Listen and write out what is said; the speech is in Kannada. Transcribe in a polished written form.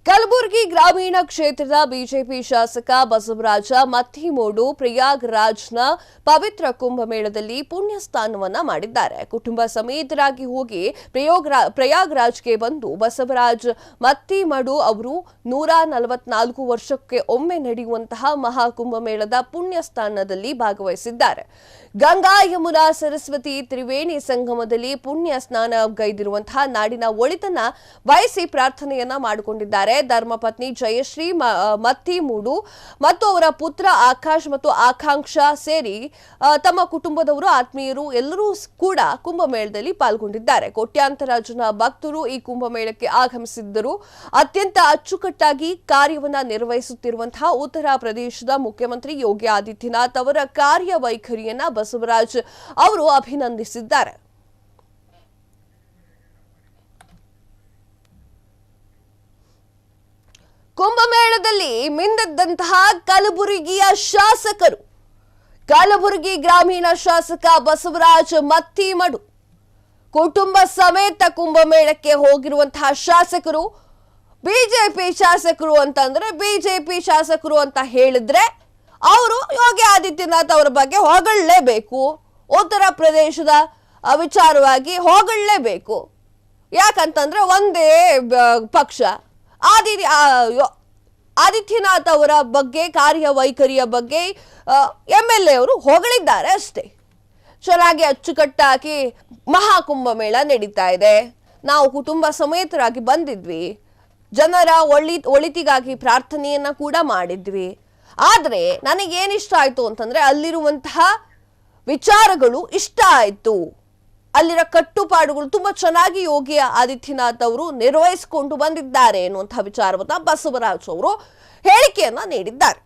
ಕಲಬುರಗಿ ಗ್ರಾಮೀಣ ಕ್ಷೇತ್ರದ ಬಿಜೆಪಿ ಶಾಸಕ ಬಸವರಾಜ ಮತ್ತಿಮೂಡು ಪ್ರಯಾಗ್ರಾಜ್ನ ಪವಿತ್ರ ಕುಂಭಮೇಳದಲ್ಲಿ ಪುಣ್ಯ ಸ್ನಾನವನ್ನ ಮಾಡಿದ್ದಾರೆ. ಕುಟುಂಬ ಸಮೇತರಾಗಿ ಹೋಗಿ ಪ್ರಯಾಗ್ರಾಜ್ಗೆ ಬಂದು ಬಸವರಾಜ ಮತ್ತಿಮಡು ಅವರು 144 ವರ್ಷಕ್ಕೆ ಒಮ್ಮೆ ನಡೆಯುವಂತಹ ಮಹಾಕುಂಭಮೇಳದ ಪುಣ್ಯ ಸ್ನಾನದಲ್ಲಿ ಭಾಗವಹಿಸಿದ್ದಾರೆ. ಗಂಗಾ ಯಮುನಾ ಸರಸ್ವತಿ ತ್ರಿವೇಣಿ ಸಂಗಮದಲ್ಲಿ ಪುಣ್ಯ ಸ್ನಾನಗೈದಿರುವಂತಹ ನಾಡಿನ ಒಳಿತನ್ನ ಬಯಸಿ ಪ್ರಾರ್ಥನೆಯನ್ನ ಮಾಡಿಕೊಂಡಿದ್ದಾರೆ. ಧರ್ಮಪತ್ನಿ ಜಯಶ್ರೀ ಮತ್ತಿಮೂಡು ಮತ್ತು ಅವರ ಪುತ್ರ ಆಕಾಶ್ ಮತ್ತು ಆಕಾಂಕ್ಷ ಸೇರಿ ತಮ್ಮ ಕುಟುಂಬದವರು ಆತ್ಮೀಯರು ಎಲ್ಲರೂ ಕೂಡ ಕುಂಭಮೇಳದಲ್ಲಿ ಪಾಲ್ಗೊಂಡಿದ್ದಾರೆ. ಕೋಟ್ಯಾಂತರ ಜನ ಭಕ್ತರು ಈ ಕುಂಭಮೇಳಕ್ಕೆ ಆಗಮಿಸಿದ್ದರು. ಅತ್ಯಂತ ಅಚ್ಚುಕಟ್ಟಾಗಿ ಕಾರ್ಯವನ್ನ ನಿರ್ವಹಿಸುತ್ತಿರುವಂತಹ ಉತ್ತರ ಪ್ರದೇಶದ ಮುಖ್ಯಮಂತ್ರಿ ಯೋಗಿ ಆದಿತ್ಯನಾಥ್ ಅವರ ಕಾರ್ಯವೈಖರಿಯನ್ನ ಬಸವರಾಜ್ ಅವರು ಅಭಿನಂದಿಸಿದ್ದಾರೆ. ಕುಂಭಮೇಳದಲ್ಲಿ ಮಿಂದದ್ದಂತಹ ಕಲಬುರಗಿಯ ಶಾಸಕರು, ಕಲಬುರಗಿ ಗ್ರಾಮೀಣ ಶಾಸಕ ಬಸವರಾಜ ಮತ್ತಿಮಡು ಕುಟುಂಬ ಸಮೇತ ಕುಂಭಮೇಳಕ್ಕೆ ಹೋಗಿರುವಂತಹ ಶಾಸಕರು. ಬಿಜೆಪಿ ಶಾಸಕರು ಅಂತಂದ್ರೆ ಬಿಜೆಪಿ ಶಾಸಕರು ಅಂತ ಹೇಳಿದ್ರೆ ಅವರು ಯೋಗಿ ಆದಿತ್ಯನಾಥ್ ಅವರ ಬಗ್ಗೆ ಹೊಗಳಲೇಬೇಕು. ಉತ್ತರ ಪ್ರದೇಶದ ವಿಚಾರವಾಗಿ ಹೊಗಳಲೇಬೇಕು. ಯಾಕಂತಂದ್ರೆ ಒಂದೇ ಪಕ್ಷ. ಆದಿತ್ಯನಾಥ್ ಅವರ ಬಗ್ಗೆ ಕಾರ್ಯವೈಖರಿಯ ಬಗ್ಗೆ MLA ಅವರು ಹೊಗಳಿದ್ದಾರೆ ಅಷ್ಟೇ. ಚೆನ್ನಾಗಿ ಅಚ್ಚುಕಟ್ಟಾಗಿ ಮಹಾಕುಂಭಮೇಳ ನಡೀತಾ ಇದೆ. ನಾವು ಕುಟುಂಬ ಸಮೇತರಾಗಿ ಬಂದಿದ್ವಿ. ಜನರ ಒಳಿತಿಗಾಗಿ ಪ್ರಾರ್ಥನೆಯನ್ನ ಕೂಡ ಮಾಡಿದ್ವಿ. ಆದ್ರೆ ನನಗೇನಿಷ್ಟ ಆಯ್ತು ಅಂತಂದ್ರೆ ಅಲ್ಲಿರುವಂತಹ ವಿಚಾರಗಳು ಇಷ್ಟ ಆಯ್ತು. ಅಲ್ಲಿನ ಕಟ್ಟುಪಾಡುಗಳು ತುಂಬಾ ಚೆನ್ನಾಗಿ ಯೋಗಿ ಆದಿತ್ಯನಾಥ್ ಅವರು ನಿರ್ವಹಿಸಿಕೊಂಡು ಬಂದಿದ್ದಾರೆ ಎನ್ನುವಂತಹ ವಿಚಾರವನ್ನ ಬಸವರಾಜ್ ಅವರು ಹೇಳಿಕೆಯನ್ನ ನೀಡಿದ್ದಾರೆ.